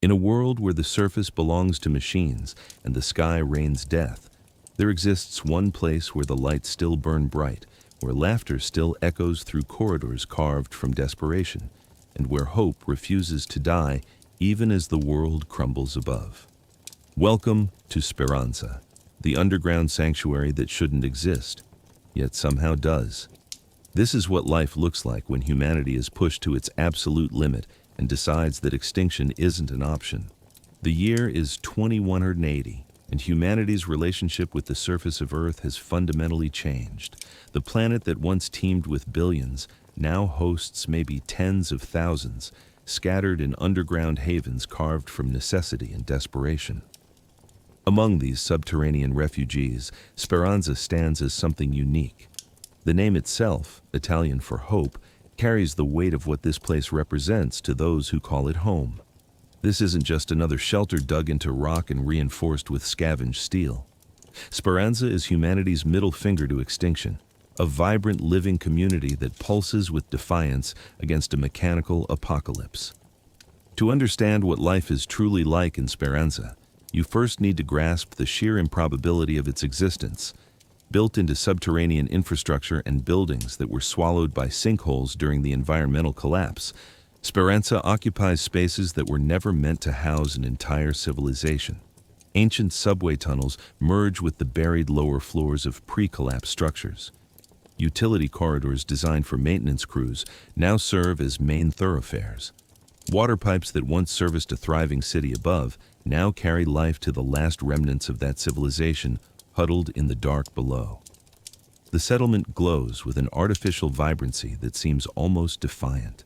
In a world where the surface belongs to machines and the sky rains death, there exists one place where the lights still burn bright, where laughter still echoes through corridors carved from desperation, and where hope refuses to die even as the world crumbles above. Welcome to Speranza, the underground sanctuary that shouldn't exist, yet somehow does. This is what life looks like when humanity is pushed to its absolute limit and decides that extinction isn't an option. The year is 2180, and humanity's relationship with the surface of Earth has fundamentally changed. The planet that once teemed with billions now hosts maybe tens of thousands, scattered in underground havens carved from necessity and desperation. Among these subterranean refugees, Speranza stands as something unique. The name itself, Italian for hope, carries the weight of what this place represents to those who call it home. This isn't just another shelter dug into rock and reinforced with scavenged steel. Speranza is humanity's middle finger to extinction, a vibrant living community that pulses with defiance against a mechanical apocalypse. To understand what life is truly like in Speranza, you first need to grasp the sheer improbability of its existence. Built into subterranean infrastructure and buildings that were swallowed by sinkholes during the environmental collapse, Speranza occupies spaces that were never meant to house an entire civilization. Ancient subway tunnels merge with the buried lower floors of pre-collapse structures. Utility corridors designed for maintenance crews now serve as main thoroughfares. Water pipes that once serviced a thriving city above now carry life to the last remnants of that civilization huddled in the dark below. The settlement glows with an artificial vibrancy that seems almost defiant.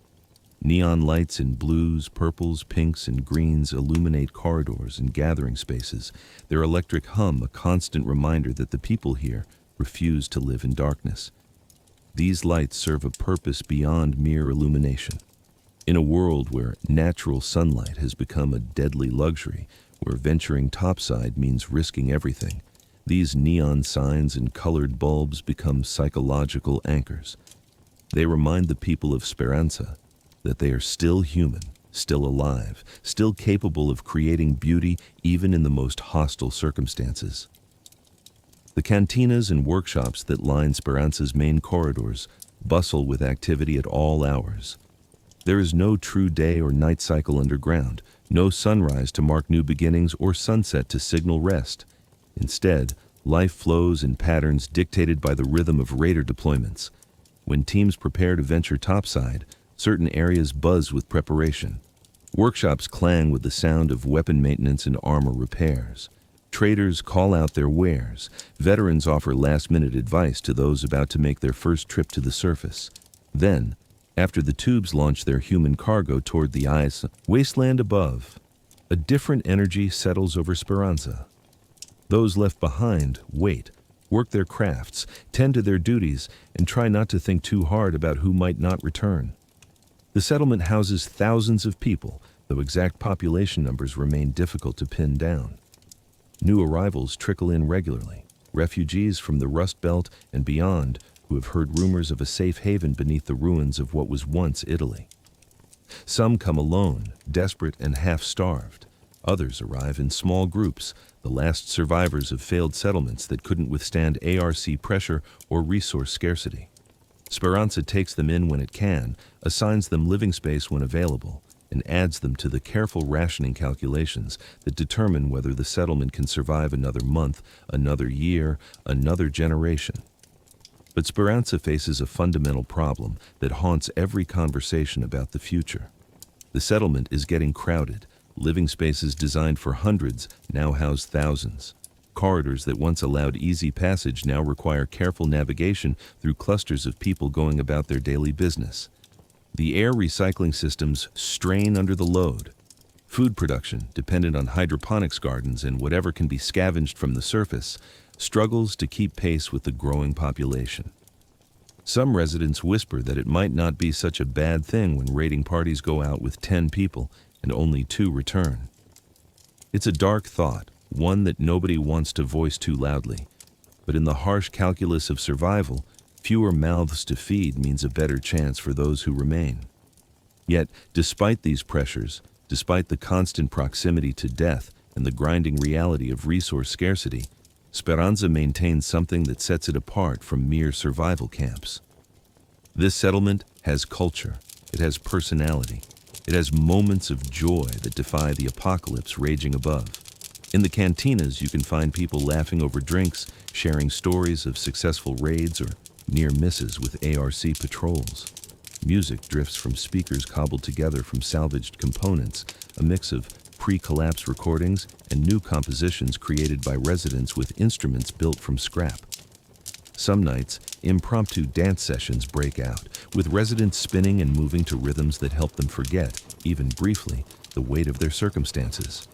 Neon lights in blues, purples, pinks, and greens illuminate corridors and gathering spaces, their electric hum a constant reminder that the people here refuse to live in darkness. These lights serve a purpose beyond mere illumination. In a world where natural sunlight has become a deadly luxury, where venturing topside means risking everything, these neon signs and colored bulbs become psychological anchors. They remind the people of Speranza that they are still human, still alive, still capable of creating beauty even in the most hostile circumstances. The cantinas and workshops that line Speranza's main corridors bustle with activity at all hours. There is no true day or night cycle underground, no sunrise to mark new beginnings or sunset to signal rest. Instead, life flows in patterns dictated by the rhythm of raider deployments. When teams prepare to venture topside, certain areas buzz with preparation. Workshops clang with the sound of weapon maintenance and armor repairs. Traders call out their wares. Veterans offer last-minute advice to those about to make their first trip to the surface. Then, after the tubes launch their human cargo toward the ice wasteland above, a different energy settles over Speranza. Those left behind wait, work their crafts, tend to their duties, and try not to think too hard about who might not return. The settlement houses thousands of people, though exact population numbers remain difficult to pin down. New arrivals trickle in regularly, refugees from the Rust Belt and beyond who have heard rumors of a safe haven beneath the ruins of what was once Italy. Some come alone, desperate and half-starved. Others arrive in small groups, the last survivors of failed settlements that couldn't withstand ARC pressure or resource scarcity. Speranza takes them in when it can, assigns them living space when available, and adds them to the careful rationing calculations that determine whether the settlement can survive another month, another year, another generation. But Speranza faces a fundamental problem that haunts every conversation about the future. The settlement is getting crowded. Living spaces designed for hundreds now house thousands. Corridors that once allowed easy passage now require careful navigation through clusters of people going about their daily business. The air recycling systems strain under the load. Food production, dependent on hydroponics gardens and whatever can be scavenged from the surface, struggles to keep pace with the growing population. Some residents whisper that it might not be such a bad thing when raiding parties go out with 10 people and only 2 return. It's a dark thought, one that nobody wants to voice too loudly, but in the harsh calculus of survival, fewer mouths to feed means a better chance for those who remain. Yet, despite these pressures, Despite the constant proximity to death and the grinding reality of resource scarcity, Speranza maintains something that sets it apart from mere survival camps. This settlement has culture, it has personality, it has moments of joy that defy the apocalypse raging above. In the cantinas, you can find people laughing over drinks, sharing stories of successful raids or near misses with ARC patrols. Music drifts from speakers cobbled together from salvaged components, a mix of pre-collapse recordings and new compositions created by residents with instruments built from scrap. Some nights, impromptu dance sessions break out, with residents spinning and moving to rhythms that help them forget, even briefly, the weight of their circumstances.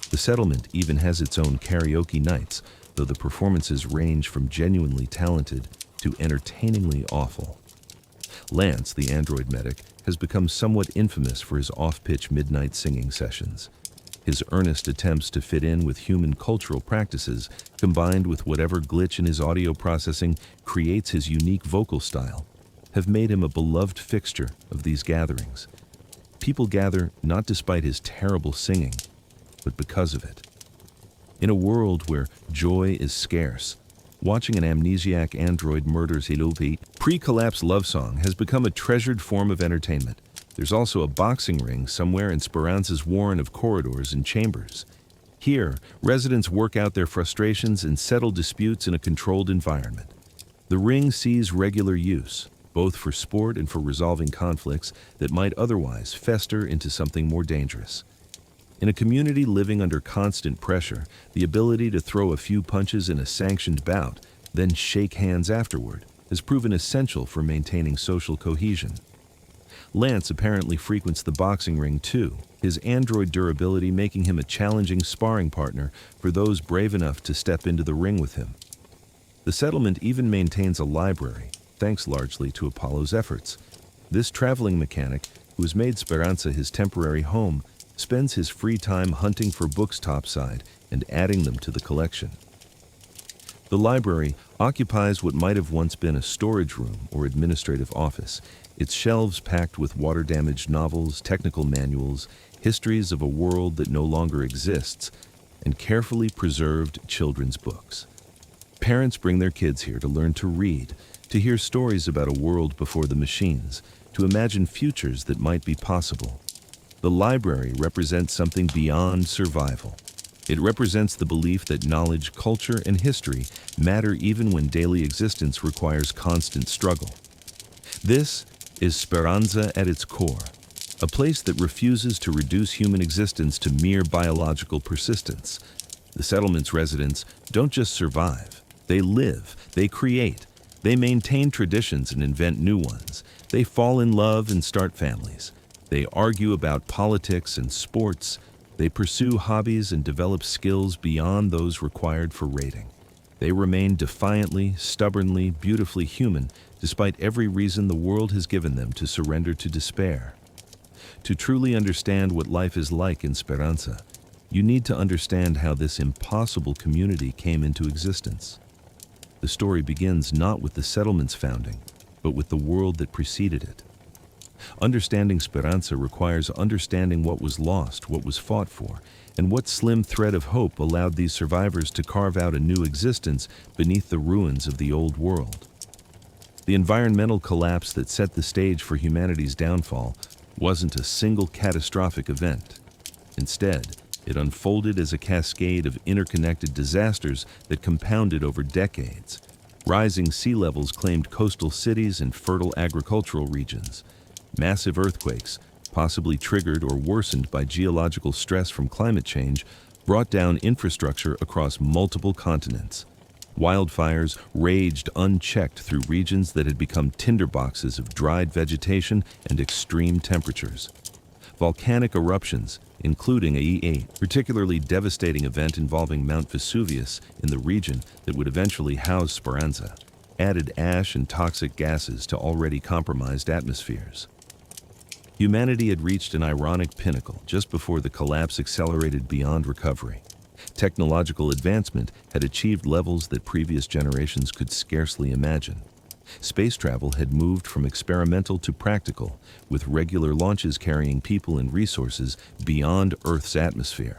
The settlement even has its own karaoke nights, though the performances range from genuinely talented to entertainingly awful. Lance, the android medic, has become somewhat infamous for his off-pitch midnight singing sessions. His earnest attempts to fit in with human cultural practices, combined with whatever glitch in his audio processing creates his unique vocal style, have made him a beloved fixture of these gatherings. People gather not despite his terrible singing, but because of it. In a world where joy is scarce, watching an amnesiac android murder Celeste pre-collapse love song has become a treasured form of entertainment. There's also a boxing ring somewhere in Speranza's warren of corridors and chambers. Here, residents work out their frustrations and settle disputes in a controlled environment. The ring sees regular use, both for sport and for resolving conflicts that might otherwise fester into something more dangerous. In a community living under constant pressure, the ability to throw a few punches in a sanctioned bout, then shake hands afterward, has proven essential for maintaining social cohesion. Lance apparently frequents the boxing ring too, his android durability making him a challenging sparring partner for those brave enough to step into the ring with him. The settlement even maintains a library, thanks largely to Apollo's efforts. This traveling mechanic, who has made Speranza his temporary home, spends his free time hunting for books topside and adding them to the collection. The library occupies what might have once been a storage room or administrative office, its shelves packed with water-damaged novels, technical manuals, histories of a world that no longer exists, and carefully preserved children's books. Parents bring their kids here to learn to read, to hear stories about a world before the machines, to imagine futures that might be possible. The library represents something beyond survival. It represents the belief that knowledge, culture, and history matter even when daily existence requires constant struggle. This is Speranza at its core, a place that refuses to reduce human existence to mere biological persistence. The settlement's residents don't just survive, they live, they create, they maintain traditions and invent new ones. They fall in love and start families. They argue about politics and sports. They pursue hobbies and develop skills beyond those required for rating. They remain defiantly, stubbornly, beautifully human, despite every reason the world has given them to surrender to despair. To truly understand what life is like in Speranza, you need to understand how this impossible community came into existence. The story begins not with the settlement's founding, but with the world that preceded it. Understanding Speranza requires understanding what was lost, what was fought for, and what slim thread of hope allowed these survivors to carve out a new existence beneath the ruins of the old world. The environmental collapse that set the stage for humanity's downfall wasn't a single catastrophic event. Instead, it unfolded as a cascade of interconnected disasters that compounded over decades. Rising sea levels claimed coastal cities and fertile agricultural regions. Massive earthquakes, possibly triggered or worsened by geological stress from climate change, brought down infrastructure across multiple continents. Wildfires raged unchecked through regions that had become tinderboxes of dried vegetation and extreme temperatures. Volcanic eruptions, including a particularly devastating event involving Mount Vesuvius in the region that would eventually house Speranza, added ash and toxic gases to already compromised atmospheres. Humanity had reached an ironic pinnacle just before the collapse accelerated beyond recovery. Technological advancement had achieved levels that previous generations could scarcely imagine. Space travel had moved from experimental to practical, with regular launches carrying people and resources beyond Earth's atmosphere.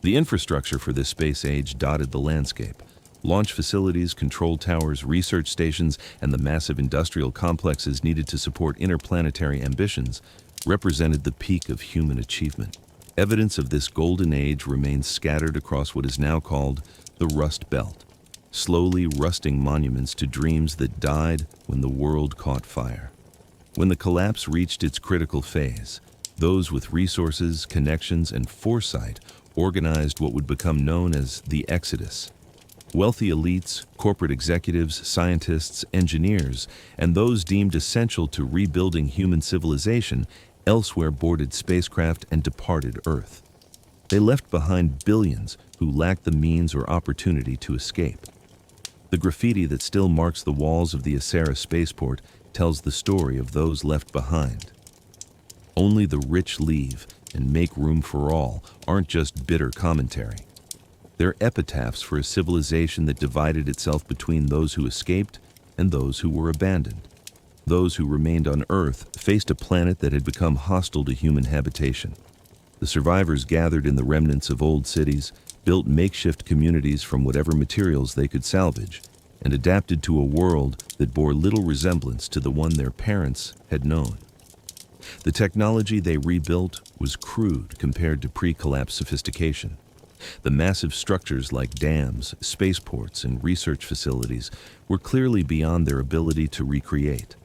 The infrastructure for this space age dotted the landscape. Launch facilities, control towers, research stations, and the massive industrial complexes needed to support interplanetary ambitions represented the peak of human achievement. Evidence of this golden age remains scattered across what is now called the Rust Belt, slowly rusting monuments to dreams that died when the world caught fire. When the collapse reached its critical phase, those with resources, connections, and foresight organized what would become known as the Exodus. Wealthy elites, corporate executives, scientists, engineers, and those deemed essential to rebuilding human civilization elsewhere boarded spacecraft and departed Earth. They left behind billions who lacked the means or opportunity to escape. The graffiti that still marks the walls of the Asera spaceport tells the story of those left behind. Only the rich leave and make room for all aren't just bitter commentary. They're epitaphs for a civilization that divided itself between those who escaped and those who were abandoned. Those who remained on Earth faced a planet that had become hostile to human habitation. The survivors gathered in the remnants of old cities, built makeshift communities from whatever materials they could salvage, and adapted to a world that bore little resemblance to the one their parents had known. The technology they rebuilt was crude compared to pre-collapse sophistication. The massive structures like dams, spaceports, and research facilities were clearly beyond their ability to recreate.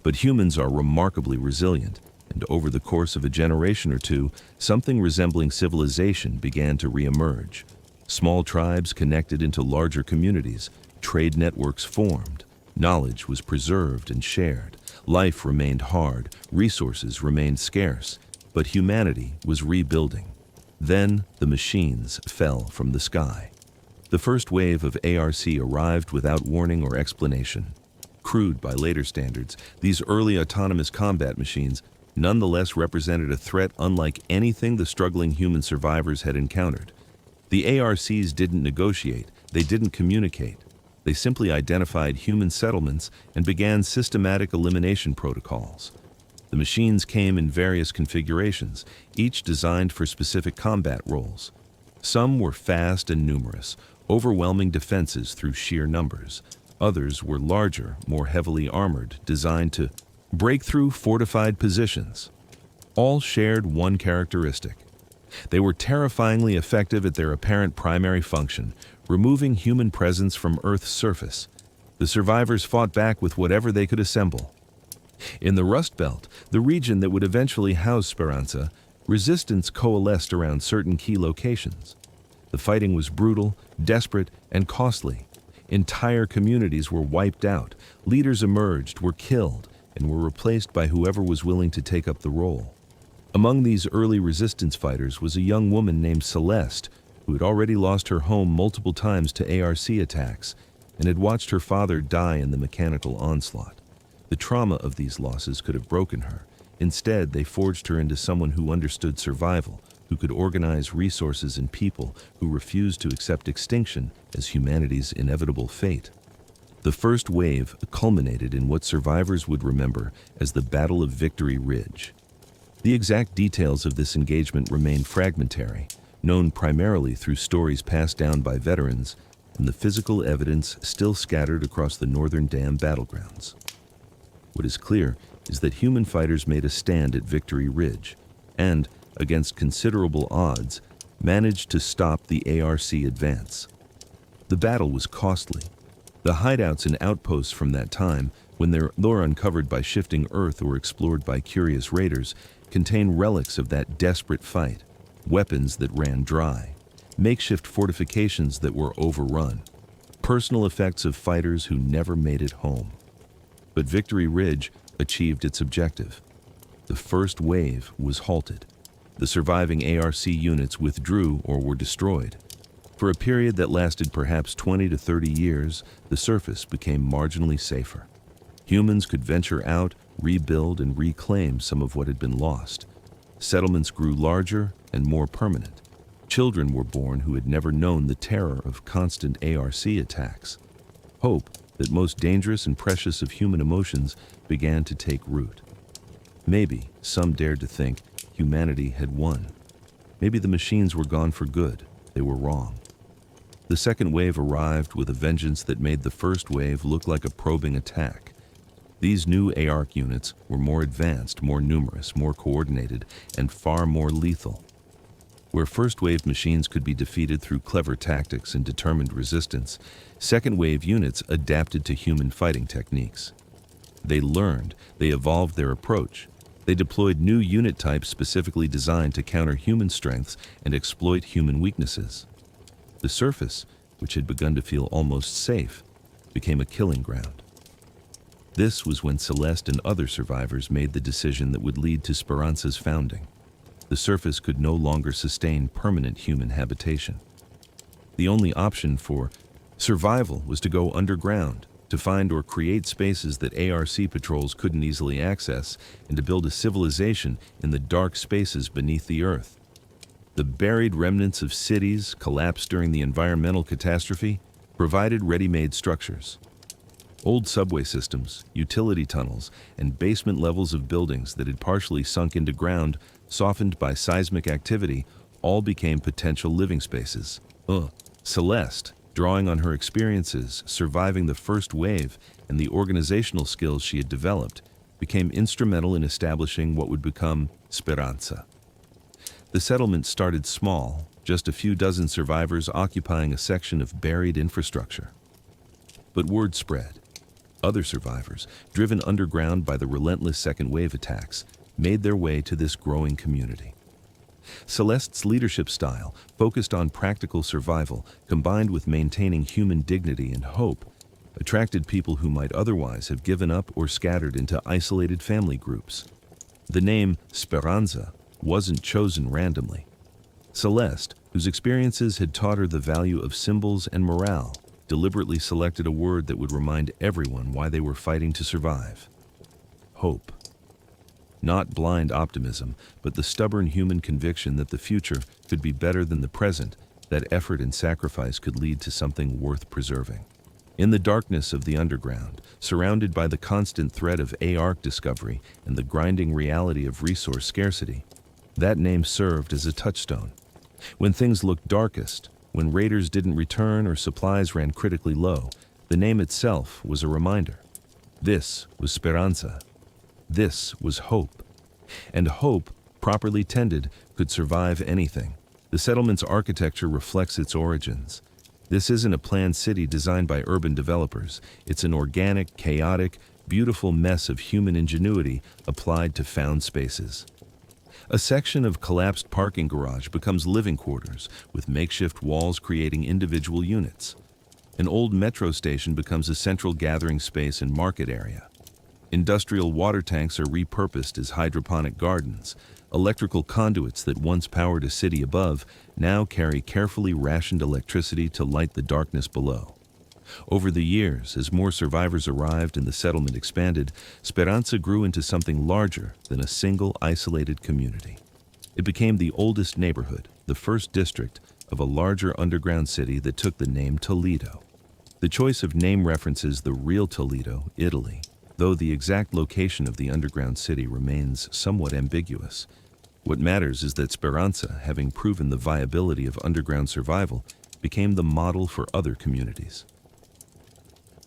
But humans are remarkably resilient, and over the course of a generation or two, something resembling civilization began to re-emerge. Small tribes connected into larger communities, trade networks formed, knowledge was preserved and shared, life remained hard, resources remained scarce, but humanity was rebuilding. Then the machines fell from the sky. The first wave of ARC arrived without warning or explanation. Crude by later standards, these early autonomous combat machines nonetheless represented a threat unlike anything the struggling human survivors had encountered. The ARCs didn't negotiate, they didn't communicate. They simply identified human settlements and began systematic elimination protocols. The machines came in various configurations, each designed for specific combat roles. Some were fast and numerous, overwhelming defenses through sheer numbers. Others were larger, more heavily armored, designed to break through fortified positions. All shared one characteristic. They were terrifyingly effective at their apparent primary function, removing human presence from Earth's surface. The survivors fought back with whatever they could assemble. In the Rust Belt, the region that would eventually house Speranza, resistance coalesced around certain key locations. The fighting was brutal, desperate, and costly. Entire communities were wiped out, leaders emerged, were killed, and were replaced by whoever was willing to take up the role. Among these early resistance fighters was a young woman named Celeste, who had already lost her home multiple times to ARC attacks and had watched her father die in the mechanical onslaught. The trauma of these losses could have broken her. Instead, they forged her into someone who understood survival, who could organize resources and people, who refused to accept extinction as humanity's inevitable fate. The first wave culminated in what survivors would remember as the Battle of Victory Ridge. The exact details of this engagement remain fragmentary, known primarily through stories passed down by veterans and the physical evidence still scattered across the northern dam battlegrounds. What is clear is that human fighters made a stand at Victory Ridge and, against considerable odds, managed to stop the ARC advance. The battle was costly. The hideouts and outposts from that time, when they were uncovered by shifting earth or explored by curious raiders, contain relics of that desperate fight, weapons that ran dry, makeshift fortifications that were overrun, personal effects of fighters who never made it home. But Victory Ridge achieved its objective. The first wave was halted. The surviving ARC units withdrew or were destroyed. For a period that lasted perhaps 20 to 30 years, the surface became marginally safer. Humans could venture out, rebuild, and reclaim some of what had been lost. Settlements grew larger and more permanent. Children were born who had never known the terror of constant ARC attacks. Hope that most dangerous and precious of human emotions began to take root. Maybe some dared to think humanity had won. Maybe the machines were gone for good. They were wrong. The second wave arrived with a vengeance that made the first wave look like a probing attack. These new ARC units were more advanced, more numerous, more coordinated, and far more lethal. Where first-wave machines could be defeated through clever tactics and determined resistance, second-wave units adapted to human fighting techniques. They learned, they evolved their approach. They deployed new unit types specifically designed to counter human strengths and exploit human weaknesses. The surface, which had begun to feel almost safe, became a killing ground. This was when Celeste and other survivors made the decision that would lead to Speranza's founding. The surface could no longer sustain permanent human habitation. The only option for survival was to go underground, to find or create spaces that ARC patrols couldn't easily access, and to build a civilization in the dark spaces beneath the earth. The buried remnants of cities collapsed during the environmental catastrophe provided ready-made structures. Old subway systems, utility tunnels, and basement levels of buildings that had partially sunk into ground, softened by seismic activity, all became potential living spaces. Celeste, drawing on her experiences surviving the first wave and the organizational skills she had developed, became instrumental in establishing what would become Speranza. The settlement started small, just a few dozen survivors occupying a section of buried infrastructure. But word spread. Other survivors, driven underground by the relentless second wave attacks, made their way to this growing community. Celeste's leadership style, focused on practical survival, combined with maintaining human dignity and hope, attracted people who might otherwise have given up or scattered into isolated family groups. The name Speranza wasn't chosen randomly. Celeste, whose experiences had taught her the value of symbols and morale, deliberately selected a word that would remind everyone why they were fighting to survive. Hope. Not blind optimism, but the stubborn human conviction that the future could be better than the present, that effort and sacrifice could lead to something worth preserving. In the darkness of the underground, surrounded by the constant threat of ARC discovery and the grinding reality of resource scarcity, that name served as a touchstone. When things looked darkest, when raiders didn't return or supplies ran critically low, the name itself was a reminder. This was Speranza. This was hope. And hope, properly tended, could survive anything. The settlement's architecture reflects its origins. This isn't a planned city designed by urban developers. It's an organic, chaotic, beautiful mess of human ingenuity applied to found spaces. A section of collapsed parking garage becomes living quarters, with makeshift walls creating individual units. An old metro station becomes a central gathering space and market area. Industrial water tanks are repurposed as hydroponic gardens. Electrical conduits that once powered a city above now carry carefully rationed electricity to light the darkness below. Over the years, as more survivors arrived and the settlement expanded, Speranza grew into something larger than a single isolated community. It became the oldest neighborhood, the first district of a larger underground city that took the name Toledo. The choice of name references the real Toledo, Italy, though the exact location of the underground city remains somewhat ambiguous. What matters is that Speranza, having proven the viability of underground survival, became the model for other communities.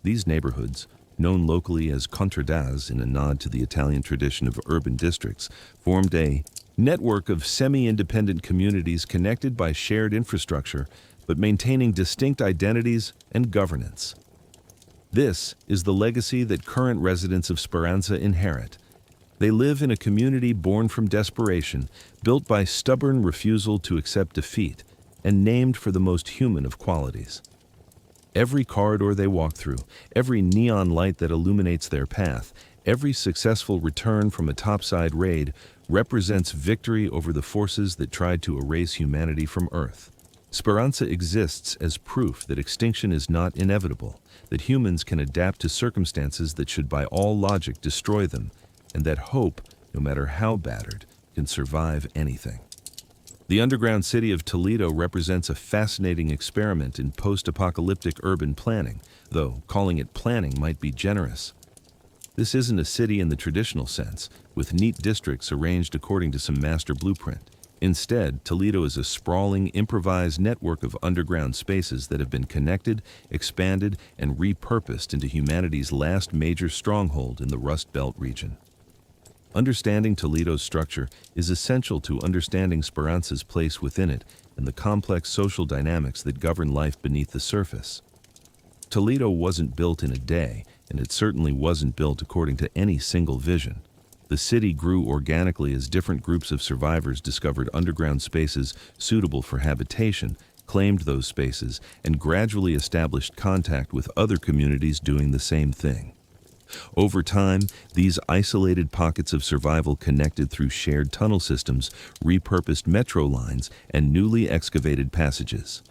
These neighborhoods, known locally as contradas in a nod to the Italian tradition of urban districts, formed a network of semi-independent communities connected by shared infrastructure, but maintaining distinct identities and governance. This is the legacy that current residents of Speranza inherit. They live in a community born from desperation, built by stubborn refusal to accept defeat, and named for the most human of qualities. Every corridor they walk through, every neon light that illuminates their path, every successful return from a topside raid represents victory over the forces that tried to erase humanity from Earth. Speranza exists as proof that extinction is not inevitable, that humans can adapt to circumstances that should by all logic destroy them, and that hope, no matter how battered, can survive anything. The underground city of Toledo represents a fascinating experiment in post-apocalyptic urban planning, though calling it planning might be generous. This isn't a city in the traditional sense, with neat districts arranged according to some master blueprint. Instead, Toledo is a sprawling, improvised network of underground spaces that have been connected, expanded, and repurposed into humanity's last major stronghold in the Rust Belt region. Understanding Toledo's structure is essential to understanding Speranza's place within it and the complex social dynamics that govern life beneath the surface. Toledo wasn't built in a day, and it certainly wasn't built according to any single vision. The city grew organically as different groups of survivors discovered underground spaces suitable for habitation, claimed those spaces, and gradually established contact with other communities doing the same thing. Over time, these isolated pockets of survival connected through shared tunnel systems, repurposed metro lines, and newly excavated passages.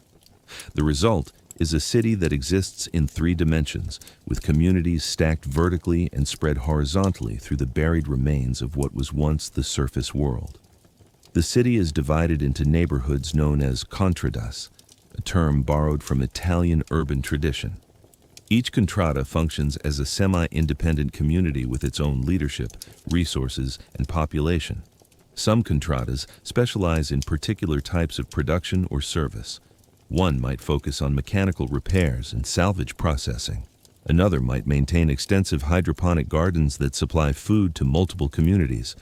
The result is a city that exists in 3 dimensions, with communities stacked vertically and spread horizontally through the buried remains of what was once the surface world. The city is divided into neighborhoods known as contradas, a term borrowed from Italian urban tradition. Each contrada functions as a semi-independent community with its own leadership, resources, and population. Some contradas specialize in particular types of production or service. One might focus on mechanical repairs and salvage processing. Another might maintain extensive hydroponic gardens that supply food to multiple communities.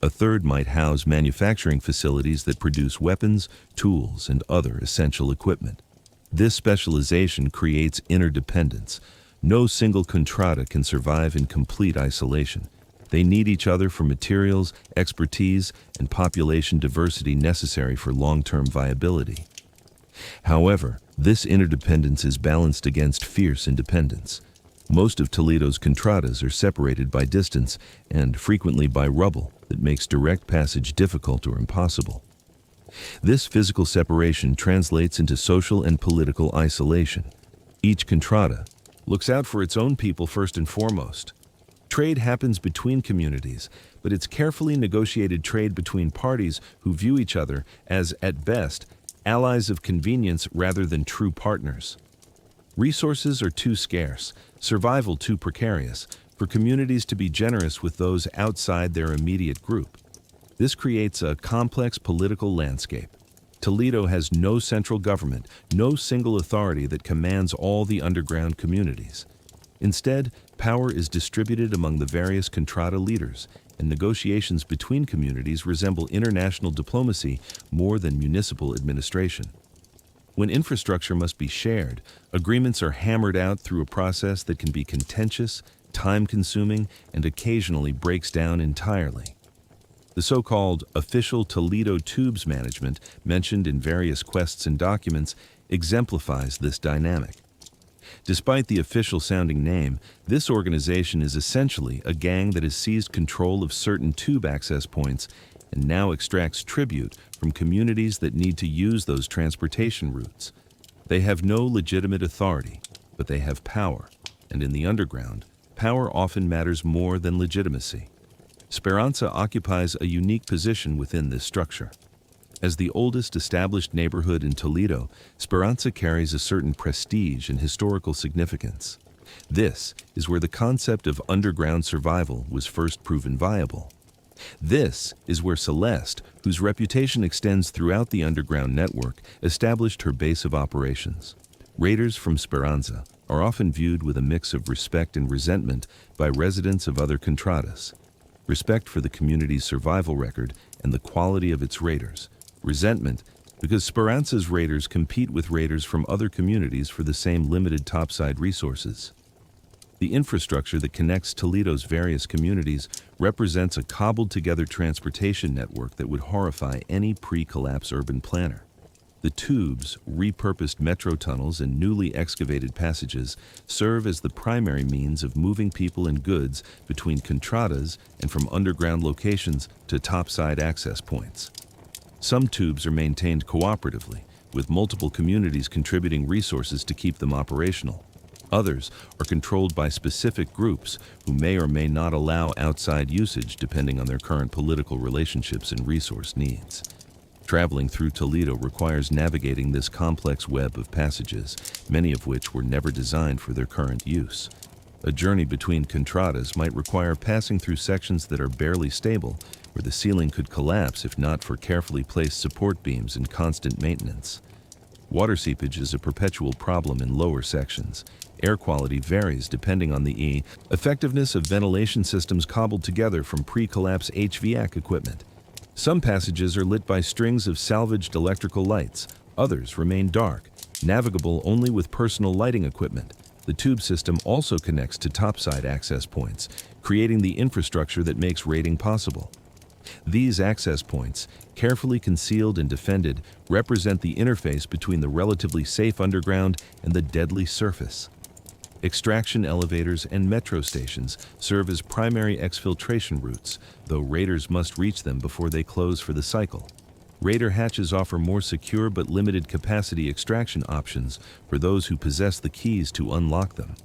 A third might house manufacturing facilities that produce weapons, tools, and other essential equipment. This specialization creates interdependence. No single contrada can survive in complete isolation. They need each other for materials, expertise, and population diversity necessary for long-term viability. However, this interdependence is balanced against fierce independence. Most of Toledo's contradas are separated by distance and frequently by rubble that makes direct passage difficult or impossible. This physical separation translates into social and political isolation. Each contrada looks out for its own people first and foremost. Trade happens between communities, but it's carefully negotiated trade between parties who view each other as, at best, allies of convenience rather than true partners. Resources are too scarce, survival too precarious, for communities to be generous with those outside their immediate group. This creates a complex political landscape. Toledo has no central government, no single authority that commands all the underground communities. Instead, power is distributed among the various contrada leaders, and negotiations between communities resemble international diplomacy more than municipal administration. When infrastructure must be shared, agreements are hammered out through a process that can be contentious, time-consuming, and occasionally breaks down entirely. The so-called official Toledo Tubes management, mentioned in various quests and documents, exemplifies this dynamic. Despite the official-sounding name, this organization is essentially a gang that has seized control of certain tube access points and now extracts tribute from communities that need to use those transportation routes. They have no legitimate authority, but they have power, and in the underground, power often matters more than legitimacy. Speranza occupies a unique position within this structure. As the oldest established neighborhood in Toledo, Speranza carries a certain prestige and historical significance. This is where the concept of underground survival was first proven viable. This is where Celeste, whose reputation extends throughout the underground network, established her base of operations. Raiders from Speranza are often viewed with a mix of respect and resentment by residents of other contradas. Respect for the community's survival record and the quality of its raiders. Resentment because Speranza's raiders compete with raiders from other communities for the same limited topside resources. The infrastructure that connects Toledo's various communities represents a cobbled-together transportation network that would horrify any pre-collapse urban planner. The tubes, repurposed metro tunnels, and newly excavated passages serve as the primary means of moving people and goods between contradas and from underground locations to topside access points. Some tubes are maintained cooperatively, with multiple communities contributing resources to keep them operational. Others are controlled by specific groups who may or may not allow outside usage depending on their current political relationships and resource needs. Traveling through Toledo requires navigating this complex web of passages, many of which were never designed for their current use. A journey between contradas might require passing through sections that are barely stable, where the ceiling could collapse if not for carefully placed support beams and constant maintenance. Water seepage is a perpetual problem in lower sections. Air quality varies depending on the effectiveness of ventilation systems cobbled together from pre-collapse HVAC equipment. Some passages are lit by strings of salvaged electrical lights. Others remain dark, navigable only with personal lighting equipment. The tube system also connects to topside access points, creating the infrastructure that makes raiding possible. These access points, carefully concealed and defended, represent the interface between the relatively safe underground and the deadly surface. Extraction elevators and metro stations serve as primary exfiltration routes, though raiders must reach them before they close for the cycle. Raider hatches offer more secure but limited capacity extraction options for those who possess the keys to unlock them.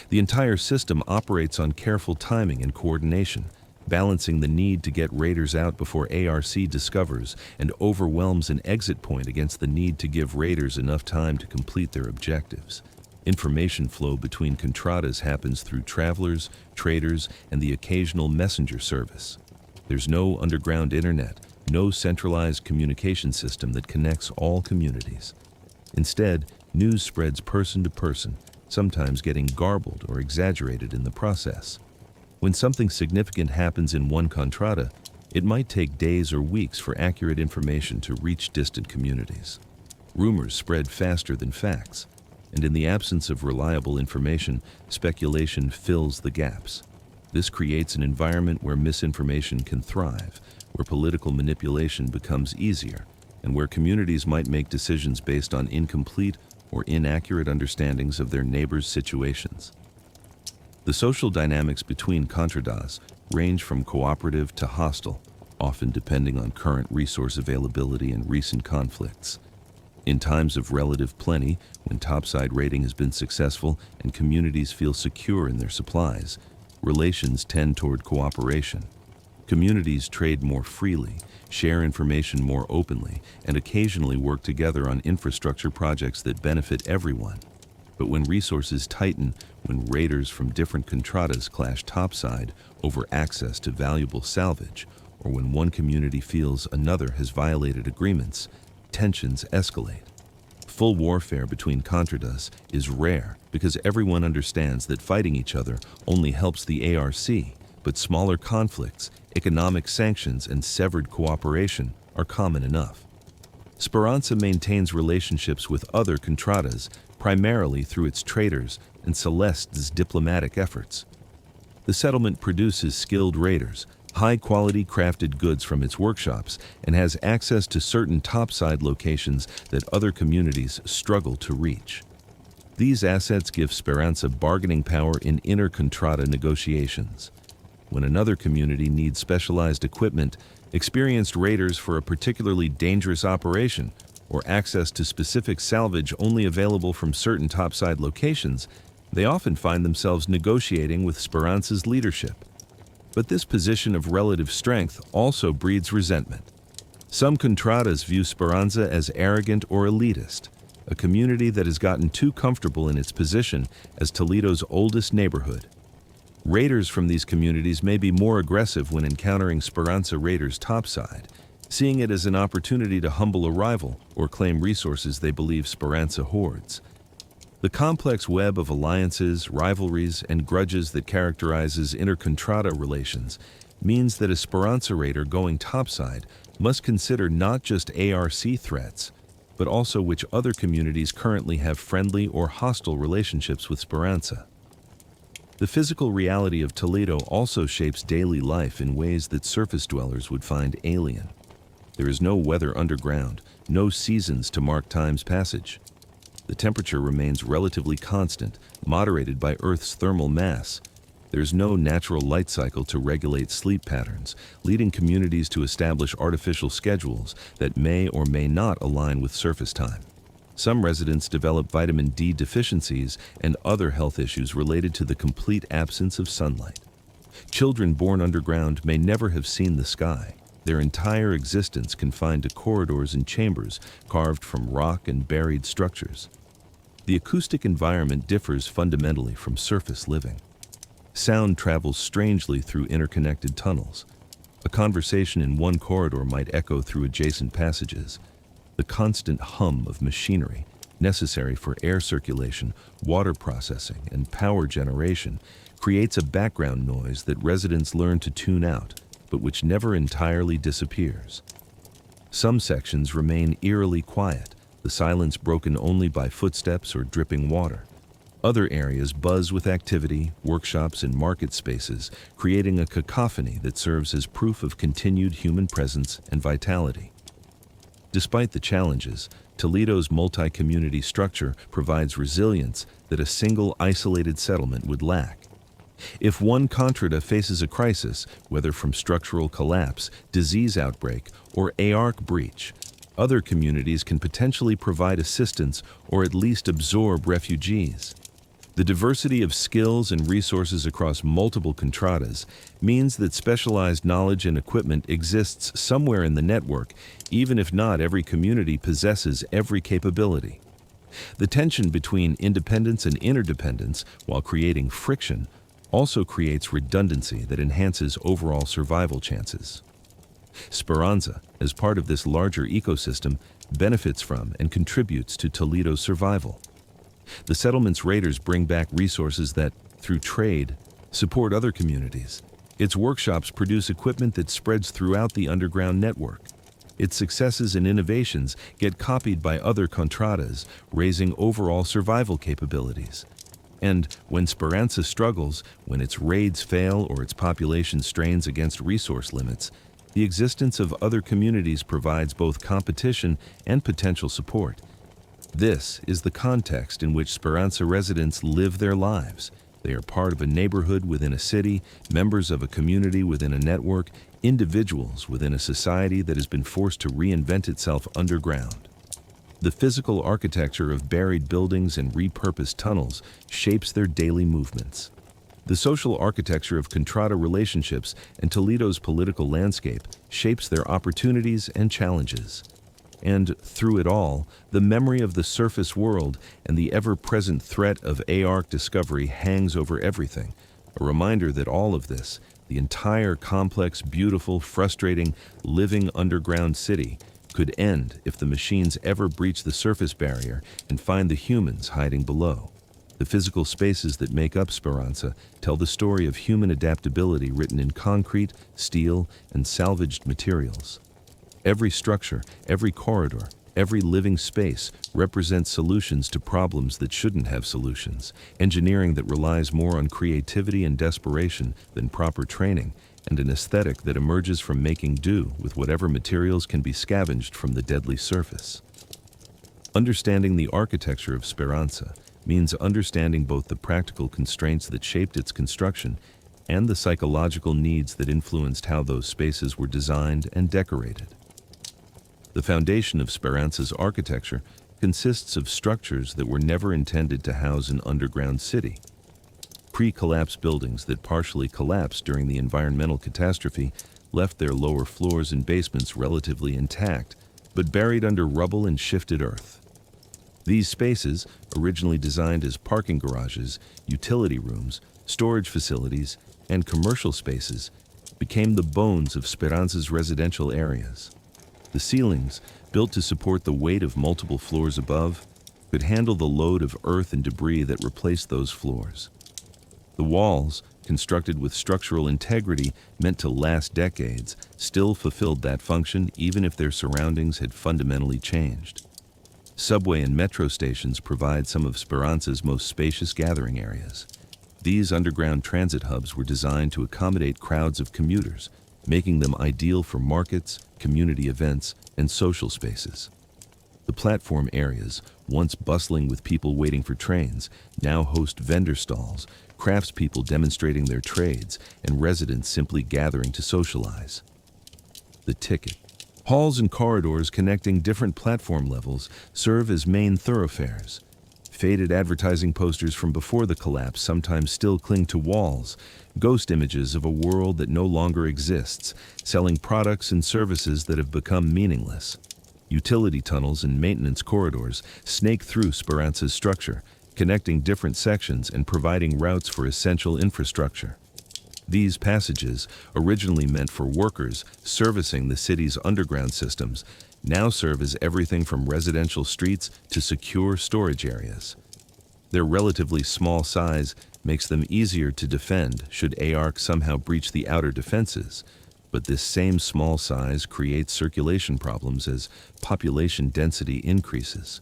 The entire system operates on careful timing and coordination, balancing the need to get raiders out before ARC discovers and overwhelms an exit point against the need to give raiders enough time to complete their objectives. Information flow between contradas happens through travelers, traders, and the occasional messenger service. There's no underground internet, no centralized communication system that connects all communities. Instead, news spreads person to person, sometimes getting garbled or exaggerated in the process. When something significant happens in one contrada, it might take days or weeks for accurate information to reach distant communities. Rumors spread faster than facts, and in the absence of reliable information, speculation fills the gaps. This creates an environment where misinformation can thrive, where political manipulation becomes easier, and where communities might make decisions based on incomplete or inaccurate understandings of their neighbors' situations. The social dynamics between contradas range from cooperative to hostile, often depending on current resource availability and recent conflicts. In times of relative plenty, when topside raiding has been successful and communities feel secure in their supplies, relations tend toward cooperation. Communities trade more freely, share information more openly, and occasionally work together on infrastructure projects that benefit everyone. But when resources tighten, when raiders from different contradas clash topside over access to valuable salvage, or when one community feels another has violated agreements, tensions escalate. Full warfare between contradas is rare because everyone understands that fighting each other only helps the ARC, but smaller conflicts, economic sanctions, and severed cooperation are common enough. Speranza maintains relationships with other contradas, primarily through its traders and Celeste's diplomatic efforts. The settlement produces skilled raiders, high-quality crafted goods from its workshops, and has access to certain topside locations that other communities struggle to reach. These assets give Speranza bargaining power in inter-contrada negotiations. When another community needs specialized equipment, experienced raiders for a particularly dangerous operation, or access to specific salvage only available from certain topside locations, they often find themselves negotiating with Speranza's leadership. But this position of relative strength also breeds resentment. Some contradas view Speranza as arrogant or elitist, a community that has gotten too comfortable in its position as Toledo's oldest neighborhood. Raiders from these communities may be more aggressive when encountering Speranza raiders topside, seeing it as an opportunity to humble a rival or claim resources they believe Speranza hoards. The complex web of alliances, rivalries, and grudges that characterizes intercontrada relations means that a Speranza raider going topside must consider not just ARC threats, but also which other communities currently have friendly or hostile relationships with Speranza. The physical reality of Toledo also shapes daily life in ways that surface dwellers would find alien. There is no weather underground, no seasons to mark time's passage. The temperature remains relatively constant, moderated by Earth's thermal mass. There's no natural light cycle to regulate sleep patterns, leading communities to establish artificial schedules that may or may not align with surface time. Some residents develop vitamin D deficiencies and other health issues related to the complete absence of sunlight. Children born underground may never have seen the sky. their entire existence confined to corridors and chambers carved from rock and buried structures. The acoustic environment differs fundamentally from surface living. Sound travels strangely through interconnected tunnels. A conversation in one corridor might echo through adjacent passages. The constant hum of machinery, necessary for air circulation, water processing, and power generation, creates a background noise that residents learn to tune out, but which never entirely disappears. Some sections remain eerily quiet, the silence broken only by footsteps or dripping water. Other areas buzz with activity, workshops, and market spaces, creating a cacophony that serves as proof of continued human presence and vitality. Despite the challenges, Toledo's multi-community structure provides resilience that a single isolated settlement would lack. If one contrada faces a crisis, whether from structural collapse, disease outbreak, or aarc breach, other communities can potentially provide assistance or at least absorb refugees. The diversity of skills and resources across multiple contradas means that specialized knowledge and equipment exists somewhere in the network, even if not every community possesses every capability. The tension between independence and interdependence, while creating friction, also creates redundancy that enhances overall survival chances. Speranza, as part of this larger ecosystem, benefits from and contributes to Toledo's survival. The settlement's raiders bring back resources that, through trade, support other communities. Its workshops produce equipment that spreads throughout the underground network. Its successes and innovations get copied by other contradas, raising overall survival capabilities. And when Speranza struggles, when its raids fail or its population strains against resource limits, the existence of other communities provides both competition and potential support. This is the context in which Speranza residents live their lives. They are part of a neighborhood within a city, members of a community within a network, individuals within a society that has been forced to reinvent itself underground. The physical architecture of buried buildings and repurposed tunnels shapes their daily movements. The social architecture of contrada relationships and Toledo's political landscape shapes their opportunities and challenges. And through it all, the memory of the surface world and the ever-present threat of aarc discovery hangs over everything, a reminder that all of this, the entire complex, beautiful, frustrating, living underground city, could end if the machines ever breach the surface barrier and find the humans hiding below. The physical spaces that make up Speranza tell the story of human adaptability written in concrete, steel, and salvaged materials. Every structure, every corridor, every living space represents solutions to problems that shouldn't have solutions, engineering that relies more on creativity and desperation than proper training, and an aesthetic that emerges from making do with whatever materials can be scavenged from the deadly surface. Understanding the architecture of Speranza means understanding both the practical constraints that shaped its construction and the psychological needs that influenced how those spaces were designed and decorated. The foundation of Speranza's architecture consists of structures that were never intended to house an underground city. Pre-collapse buildings that partially collapsed during the environmental catastrophe left their lower floors and basements relatively intact, but buried under rubble and shifted earth. These spaces, originally designed as parking garages, utility rooms, storage facilities, and commercial spaces, became the bones of Speranza's residential areas. The ceilings, built to support the weight of multiple floors above, could handle the load of earth and debris that replaced those floors. The walls, constructed with structural integrity meant to last decades, still fulfilled that function even if their surroundings had fundamentally changed. Subway and metro stations provide some of Speranza's most spacious gathering areas. These underground transit hubs were designed to accommodate crowds of commuters, making them ideal for markets, community events, and social spaces. The platform areas, once bustling with people waiting for trains, now host vendor stalls, craftspeople demonstrating their trades, and residents simply gathering to socialize. The ticket. Halls and corridors connecting different platform levels serve as main thoroughfares. Faded advertising posters from before the collapse sometimes still cling to walls, ghost images of a world that no longer exists, selling products and services that have become meaningless. Utility tunnels and maintenance corridors snake through Speranza's structure, connecting different sections and providing routes for essential infrastructure. These passages, originally meant for workers servicing the city's underground systems, now serve as everything from residential streets to secure storage areas. Their relatively small size makes them easier to defend should ARC somehow breach the outer defenses, but this same small size creates circulation problems as population density increases.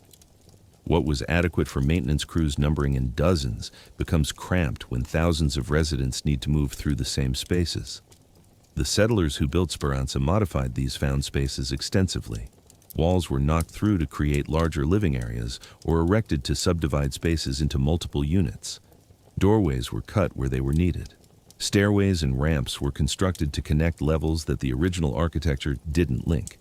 What was adequate for maintenance crews numbering in dozens becomes cramped when thousands of residents need to move through the same spaces. The settlers who built Speranza modified these found spaces extensively. Walls were knocked through to create larger living areas or erected to subdivide spaces into multiple units. Doorways were cut where they were needed. Stairways and ramps were constructed to connect levels that the original architecture didn't link.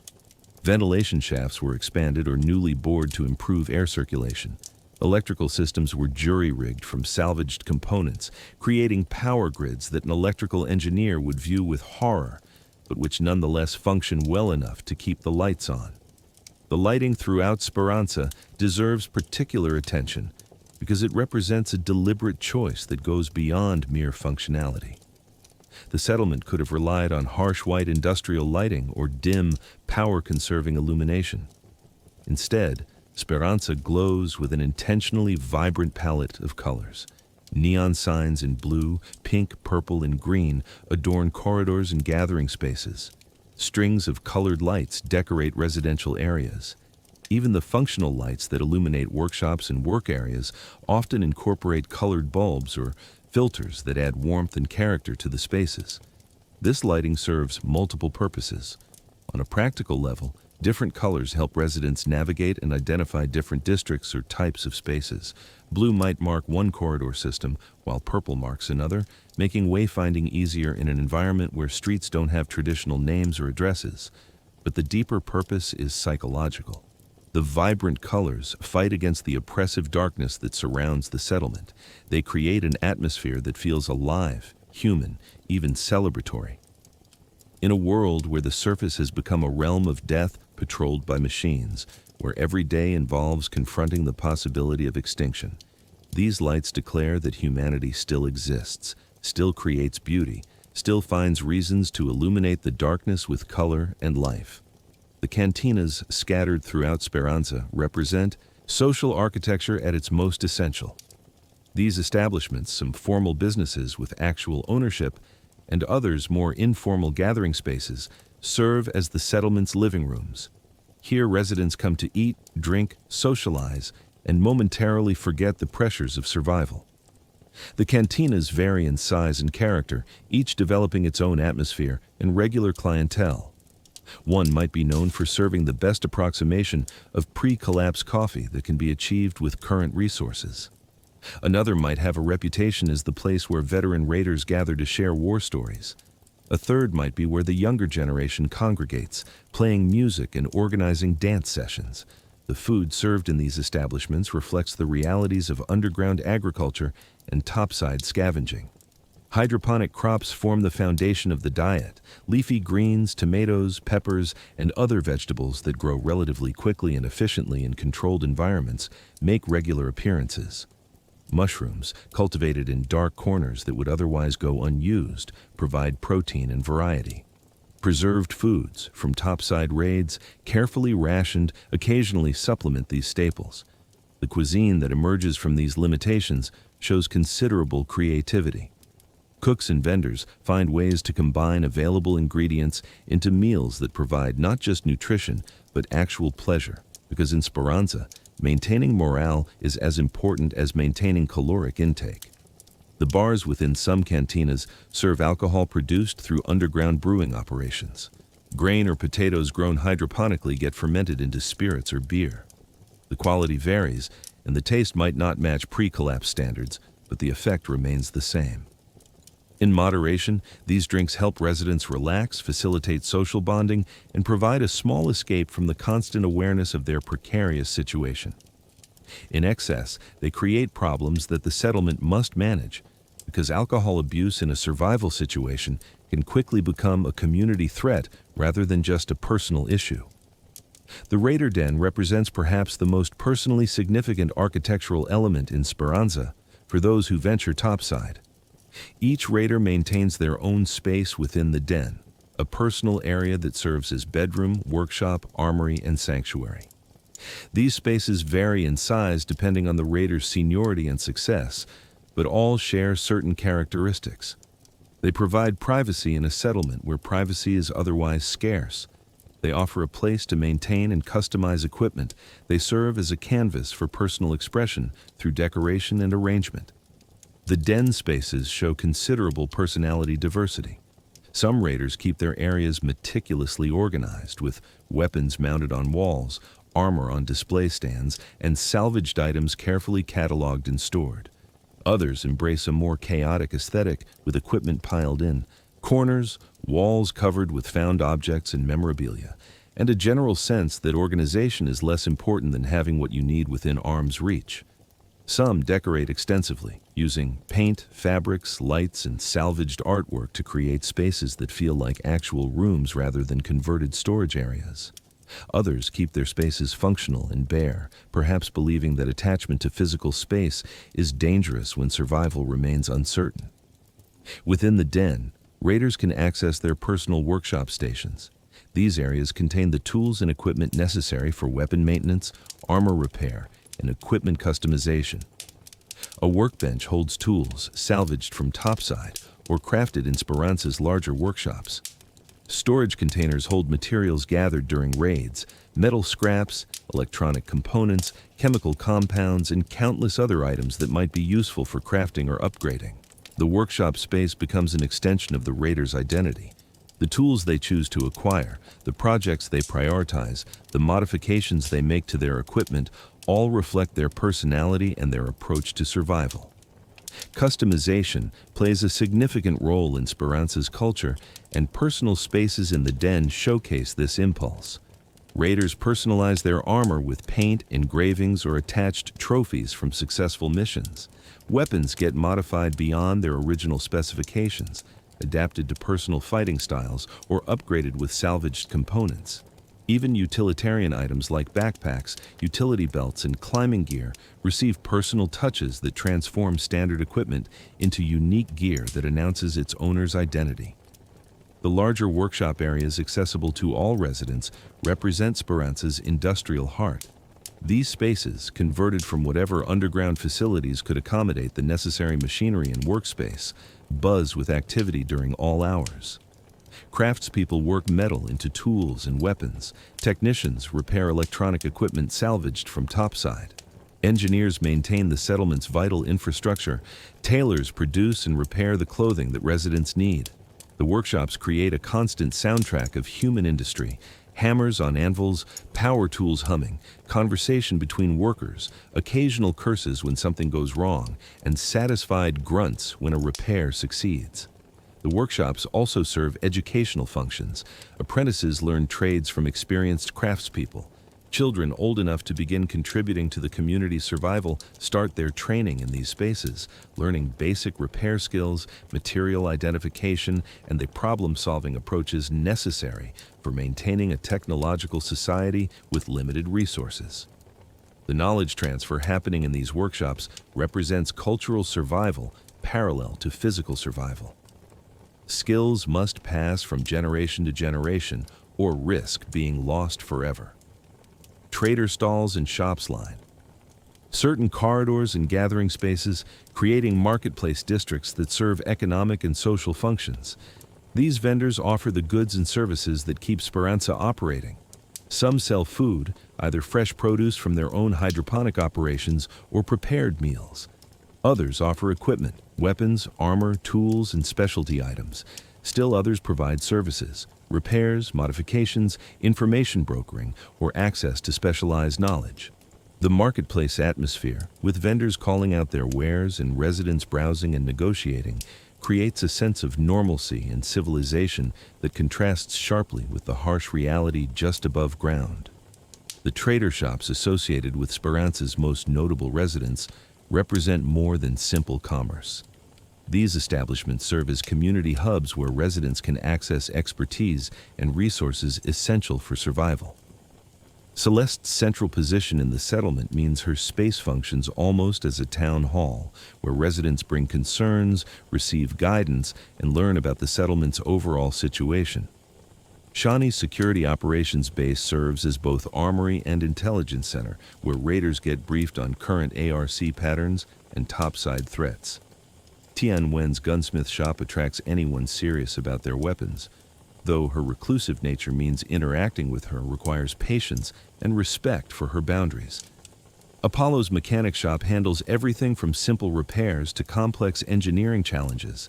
Ventilation shafts were expanded or newly bored to improve air circulation. Electrical systems were jury-rigged from salvaged components, creating power grids that an electrical engineer would view with horror, but which nonetheless function well enough to keep the lights on. The lighting throughout Speranza deserves particular attention because it represents a deliberate choice that goes beyond mere functionality. The settlement could have relied on harsh white industrial lighting or dim, power-conserving illumination. Instead, Speranza glows with an intentionally vibrant palette of colors. Neon signs in blue, pink, purple, and green adorn corridors and gathering spaces. Strings of colored lights decorate residential areas. Even the functional lights that illuminate workshops and work areas often incorporate colored bulbs or filters that add warmth and character to the spaces. This lighting serves multiple purposes. On a practical level, different colors help residents navigate and identify different districts or types of spaces. Blue might mark one corridor system, while purple marks another, making wayfinding easier in an environment where streets don't have traditional names or addresses. But the deeper purpose is psychological. The vibrant colors fight against the oppressive darkness that surrounds the settlement. They create an atmosphere that feels alive, human, even celebratory. In a world where the surface has become a realm of death patrolled by machines, where every day involves confronting the possibility of extinction, these lights declare that humanity still exists, still creates beauty, still finds reasons to illuminate the darkness with color and life. The cantinas scattered throughout Speranza represent social architecture at its most essential. These establishments, some formal businesses with actual ownership, and others more informal gathering spaces, serve as the settlement's living rooms. Here residents come to eat, drink, socialize, and momentarily forget the pressures of survival. The cantinas vary in size and character, each developing its own atmosphere and regular clientele. One might be known for serving the best approximation of pre-collapse coffee that can be achieved with current resources. Another might have a reputation as the place where veteran raiders gather to share war stories. A third might be where the younger generation congregates, playing music and organizing dance sessions. The food served in these establishments reflects the realities of underground agriculture and topside scavenging. Hydroponic crops form the foundation of the diet. Leafy greens, tomatoes, peppers, and other vegetables that grow relatively quickly and efficiently in controlled environments make regular appearances. Mushrooms, cultivated in dark corners that would otherwise go unused, provide protein and variety. Preserved foods, from topside raids, carefully rationed, occasionally supplement these staples. The cuisine that emerges from these limitations shows considerable creativity. Cooks and vendors find ways to combine available ingredients into meals that provide not just nutrition, but actual pleasure, because in Speranza, maintaining morale is as important as maintaining caloric intake. The bars within some cantinas serve alcohol produced through underground brewing operations. Grain or potatoes grown hydroponically get fermented into spirits or beer. The quality varies, and the taste might not match pre-collapse standards, but the effect remains the same. In moderation, these drinks help residents relax, facilitate social bonding, and provide a small escape from the constant awareness of their precarious situation. In excess, they create problems that the settlement must manage, because alcohol abuse in a survival situation can quickly become a community threat rather than just a personal issue. The Raider Den represents perhaps the most personally significant architectural element in Speranza for those who venture topside. Each Raider maintains their own space within the den, a personal area that serves as bedroom, workshop, armory, and sanctuary. These spaces vary in size depending on the Raider's seniority and success, but all share certain characteristics. They provide privacy in a settlement where privacy is otherwise scarce. They offer a place to maintain and customize equipment. They serve as a canvas for personal expression through decoration and arrangement. The den spaces show considerable personality diversity. Some Raiders keep their areas meticulously organized, with weapons mounted on walls, armor on display stands, and salvaged items carefully cataloged and stored. Others embrace a more chaotic aesthetic with equipment piled in, corners, walls covered with found objects and memorabilia, and a general sense that organization is less important than having what you need within arm's reach. Some decorate extensively, using paint, fabrics, lights, and salvaged artwork to create spaces that feel like actual rooms rather than converted storage areas. Others keep their spaces functional and bare, perhaps believing that attachment to physical space is dangerous when survival remains uncertain. Within the den, Raiders can access their personal workshop stations. These areas contain the tools and equipment necessary for weapon maintenance, armor repair, and equipment customization. A workbench holds tools salvaged from topside or crafted in Speranza's larger workshops. Storage containers hold materials gathered during raids, metal scraps, electronic components, chemical compounds, and countless other items that might be useful for crafting or upgrading. The workshop space becomes an extension of the Raider's identity. The tools they choose to acquire, the projects they prioritize, the modifications they make to their equipment all reflect their personality and their approach to survival. Customization plays a significant role in Speranza's culture, and personal spaces in the den showcase this impulse. Raiders personalize their armor with paint, engravings, or attached trophies from successful missions. Weapons get modified beyond their original specifications, adapted to personal fighting styles, or upgraded with salvaged components. Even utilitarian items like backpacks, utility belts, and climbing gear receive personal touches that transform standard equipment into unique gear that announces its owner's identity. The larger workshop areas accessible to all residents represent Speranza's industrial heart. These spaces, converted from whatever underground facilities could accommodate the necessary machinery and workspace, buzz with activity during all hours. Craftspeople work metal into tools and weapons. Technicians repair electronic equipment salvaged from topside. Engineers maintain the settlement's vital infrastructure. Tailors produce and repair the clothing that residents need. The workshops create a constant soundtrack of human industry. Hammers on anvils, power tools humming, conversation between workers, occasional curses when something goes wrong, and satisfied grunts when a repair succeeds. The workshops also serve educational functions. Apprentices learn trades from experienced craftspeople. Children old enough to begin contributing to the community's survival start their training in these spaces, learning basic repair skills, material identification, and the problem-solving approaches necessary for maintaining a technological society with limited resources. The knowledge transfer happening in these workshops represents cultural survival parallel to physical survival. Skills must pass from generation to generation or risk being lost forever. Trader stalls and shops line. Certain corridors and gathering spaces, creating marketplace districts that serve economic and social functions. These vendors offer the goods and services that keep Speranza operating. Some sell food, either fresh produce from their own hydroponic operations or prepared meals. Others offer equipment, weapons, armor, tools, and specialty items. Still others provide services, repairs, modifications, information brokering, or access to specialized knowledge. The marketplace atmosphere, with vendors calling out their wares and residents browsing and negotiating, creates a sense of normalcy and civilization that contrasts sharply with the harsh reality just above ground. The trader shops associated with Speranza's most notable residents represent more than simple commerce. These establishments serve as community hubs where residents can access expertise and resources essential for survival. Celeste's central position in the settlement means her space functions almost as a town hall, where residents bring concerns, receive guidance, and learn about the settlement's overall situation. Shawnee's security operations base serves as both armory and intelligence center, where raiders get briefed on current ARC patterns and topside threats. Tianwen's gunsmith shop attracts anyone serious about their weapons, though her reclusive nature means interacting with her requires patience and respect for her boundaries. Apollo's mechanic shop handles everything from simple repairs to complex engineering challenges.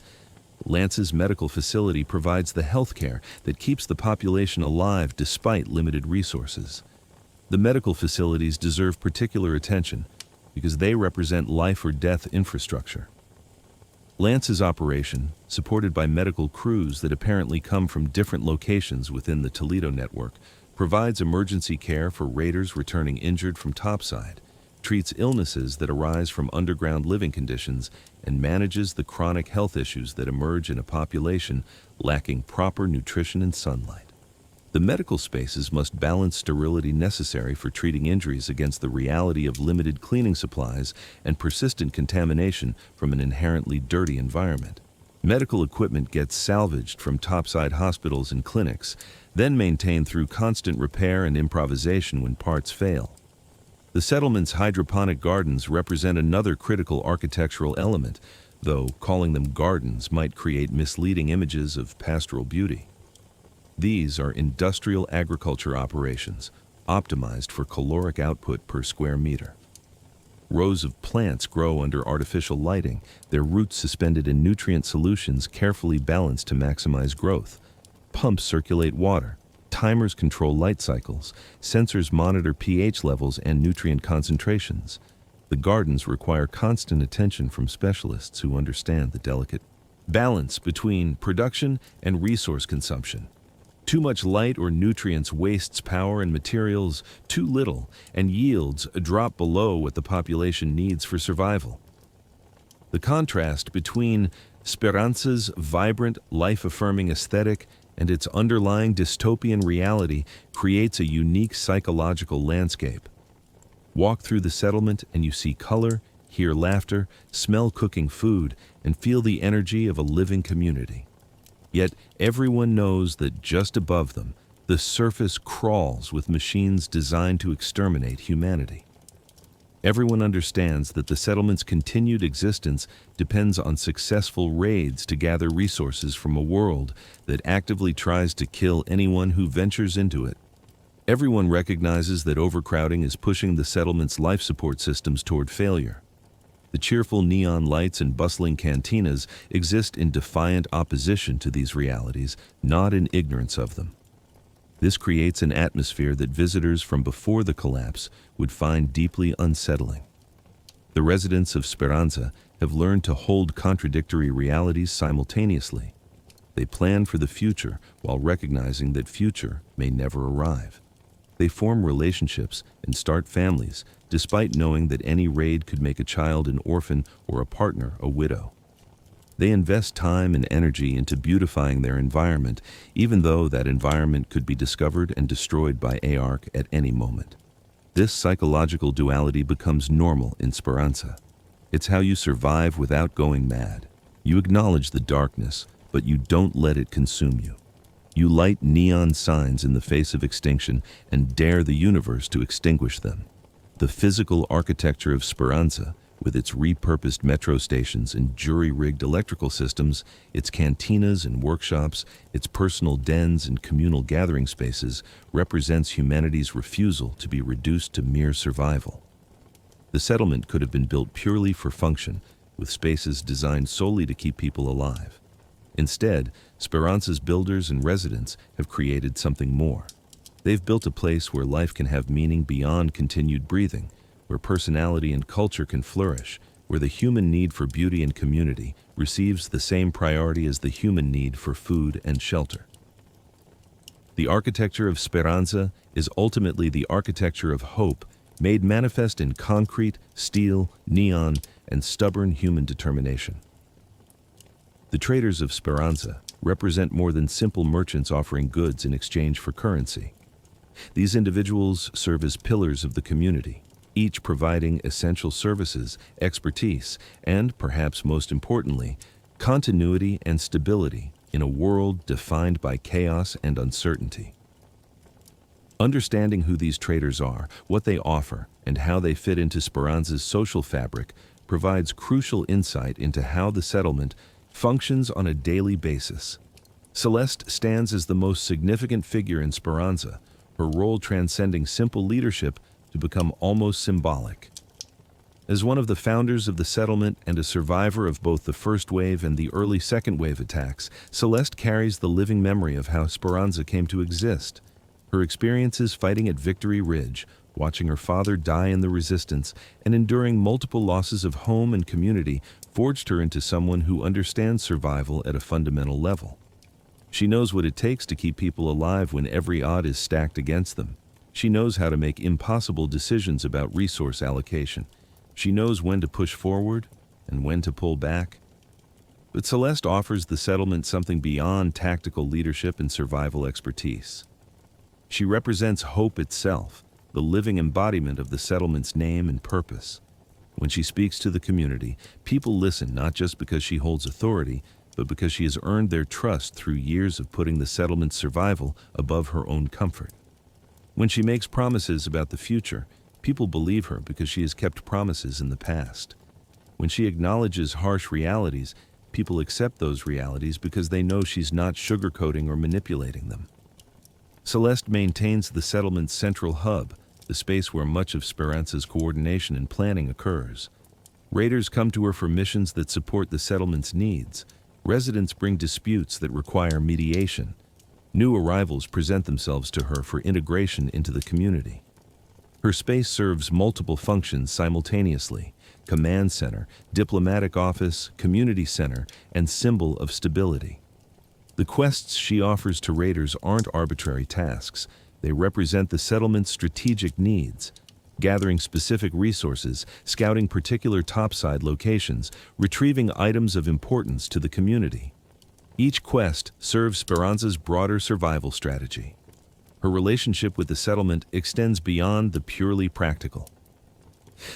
Lance's medical facility provides the health care that keeps the population alive despite limited resources. The medical facilities deserve particular attention because they represent life or death infrastructure. Lance's operation, supported by medical crews that apparently come from different locations within the Toledo network, provides emergency care for raiders returning injured from topside, treats illnesses that arise from underground living conditions, and manages the chronic health issues that emerge in a population lacking proper nutrition and sunlight. The medical spaces must balance sterility necessary for treating injuries against the reality of limited cleaning supplies and persistent contamination from an inherently dirty environment. Medical equipment gets salvaged from topside hospitals and clinics, then maintained through constant repair and improvisation when parts fail. The settlement's hydroponic gardens represent another critical architectural element, though calling them gardens might create misleading images of pastoral beauty. These are industrial agriculture operations, optimized for caloric output per square meter. Rows of plants grow under artificial lighting, their roots suspended in nutrient solutions carefully balanced to maximize growth. Pumps circulate water, timers control light cycles, sensors monitor pH levels and nutrient concentrations. The gardens require constant attention from specialists who understand the delicate balance between production and resource consumption. Too much light or nutrients wastes power and materials, too little, and yields a drop below what the population needs for survival. The contrast between Speranza's vibrant, life-affirming aesthetic and its underlying dystopian reality creates a unique psychological landscape. Walk through the settlement and you see color, hear laughter, smell cooking food, and feel the energy of a living community. Yet everyone knows that just above them, the surface crawls with machines designed to exterminate humanity. Everyone understands that the settlement's continued existence depends on successful raids to gather resources from a world that actively tries to kill anyone who ventures into it. Everyone recognizes that overcrowding is pushing the settlement's life support systems toward failure. The cheerful neon lights and bustling cantinas exist in defiant opposition to these realities, not in ignorance of them. This creates an atmosphere that visitors from before the collapse would find deeply unsettling. The residents of Speranza have learned to hold contradictory realities simultaneously. They plan for the future while recognizing that future may never arrive. They form relationships and start families, despite knowing that any raid could make a child an orphan or a partner a widow. They invest time and energy into beautifying their environment, even though that environment could be discovered and destroyed by ARC at any moment. This psychological duality becomes normal in Speranza. It's how you survive without going mad. You acknowledge the darkness, but you don't let it consume you. You light neon signs in the face of extinction and dare the universe to extinguish them. The physical architecture of Speranza, with its repurposed metro stations and jury-rigged electrical systems, its cantinas and workshops, its personal dens and communal gathering spaces, represents humanity's refusal to be reduced to mere survival. The settlement could have been built purely for function, with spaces designed solely to keep people alive. Instead, Speranza's builders and residents have created something more. They've built a place where life can have meaning beyond continued breathing, where personality and culture can flourish, where the human need for beauty and community receives the same priority as the human need for food and shelter. The architecture of Speranza is ultimately the architecture of hope, made manifest in concrete, steel, neon, and stubborn human determination. The traders of Speranza represent more than simple merchants offering goods in exchange for currency. These individuals serve as pillars of the community, each providing essential services, expertise, and, perhaps most importantly, continuity and stability in a world defined by chaos and uncertainty. Understanding who these traders are, what they offer, and how they fit into Speranza's social fabric provides crucial insight into how the settlement functions on a daily basis. Celeste stands as the most significant figure in Speranza, her role transcending simple leadership to become almost symbolic. As one of the founders of the settlement and a survivor of both the first wave and the early second wave attacks, Celeste carries the living memory of how Speranza came to exist. Her experiences fighting at Victory Ridge, watching her father die in the resistance, and enduring multiple losses of home and community forged her into someone who understands survival at a fundamental level. She knows what it takes to keep people alive when every odd is stacked against them. She knows how to make impossible decisions about resource allocation. She knows when to push forward and when to pull back. But Celeste offers the settlement something beyond tactical leadership and survival expertise. She represents hope itself, the living embodiment of the settlement's name and purpose. When she speaks to the community, people listen not just because she holds authority, but because she has earned their trust through years of putting the settlement's survival above her own comfort. When she makes promises about the future, people believe her because she has kept promises in the past. When she acknowledges harsh realities, people accept those realities because they know she's not sugarcoating or manipulating them. Celeste maintains the settlement's central hub, the space where much of Speranza's coordination and planning occurs. Raiders come to her for missions that support the settlement's needs. Residents bring disputes that require mediation. New arrivals present themselves to her for integration into the community. Her space serves multiple functions simultaneously: command center, diplomatic office, community center, and symbol of stability. The quests she offers to raiders aren't arbitrary tasks. They represent the settlement's strategic needs, gathering specific resources, scouting particular topside locations, retrieving items of importance to the community. Each quest serves Speranza's broader survival strategy. Her relationship with the settlement extends beyond the purely practical.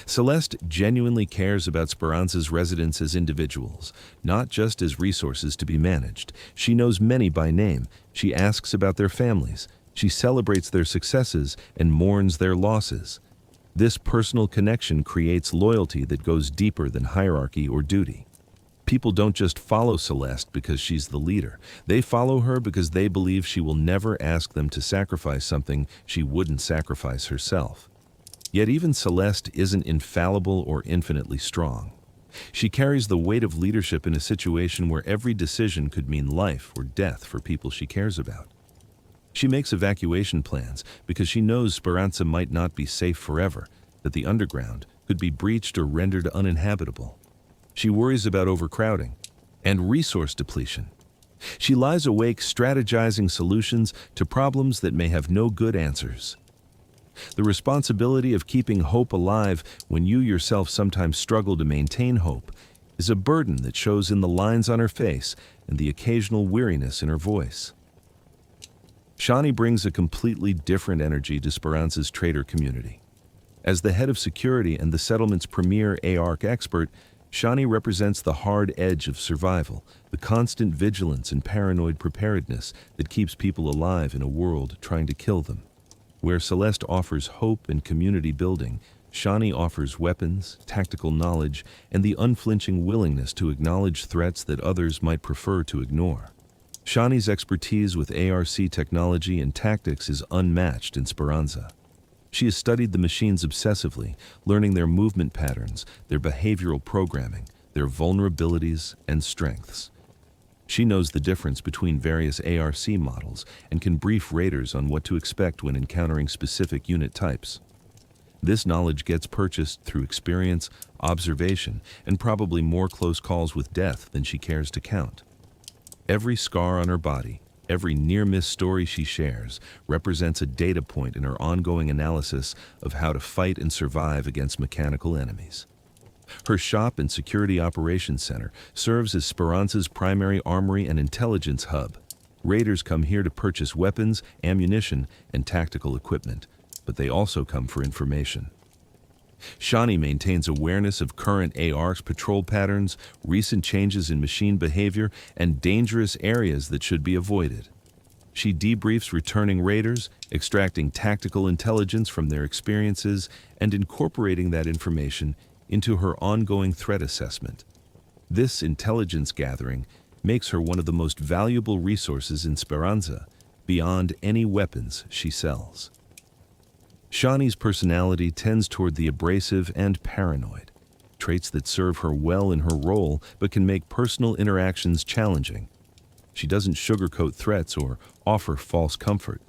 Celeste genuinely cares about Speranza's residents as individuals, not just as resources to be managed. She knows many by name. She asks about their families. She celebrates their successes and mourns their losses. This personal connection creates loyalty that goes deeper than hierarchy or duty. People don't just follow Celeste because she's the leader. They follow her because they believe she will never ask them to sacrifice something she wouldn't sacrifice herself. Yet even Celeste isn't infallible or infinitely strong. She carries the weight of leadership in a situation where every decision could mean life or death for people she cares about. She makes evacuation plans because she knows Speranza might not be safe forever, that the underground could be breached or rendered uninhabitable. She worries about overcrowding and resource depletion. She lies awake strategizing solutions to problems that may have no good answers. The responsibility of keeping hope alive when you yourself sometimes struggle to maintain hope is a burden that shows in the lines on her face and the occasional weariness in her voice. Shani brings a completely different energy to Speranza's trader community. As the head of security and the settlement's premier ARC expert, Shani represents the hard edge of survival, the constant vigilance and paranoid preparedness that keeps people alive in a world trying to kill them. Where Celeste offers hope and community building, Shani offers weapons, tactical knowledge, and the unflinching willingness to acknowledge threats that others might prefer to ignore. Shani's expertise with ARC technology and tactics is unmatched in Speranza. She has studied the machines obsessively, learning their movement patterns, their behavioral programming, their vulnerabilities and strengths. She knows the difference between various ARC models and can brief raiders on what to expect when encountering specific unit types. This knowledge gets purchased through experience, observation, and probably more close calls with death than she cares to count. Every scar on her body, Every near-miss story she shares represents a data point in her ongoing analysis of how to fight and survive against mechanical enemies. Her shop and security operations center serves as Speranza's primary armory and intelligence hub. Raiders come here to purchase weapons, ammunition, and tactical equipment, but they also come for information. Shani maintains awareness of current AR's patrol patterns, recent changes in machine behavior, and dangerous areas that should be avoided. She debriefs returning raiders, extracting tactical intelligence from their experiences and incorporating that information into her ongoing threat assessment. This intelligence gathering makes her one of the most valuable resources in Speranza, beyond any weapons she sells. Shani's personality tends toward the abrasive and paranoid, traits that serve her well in her role but can make personal interactions challenging. She doesn't sugarcoat threats or offer false comfort.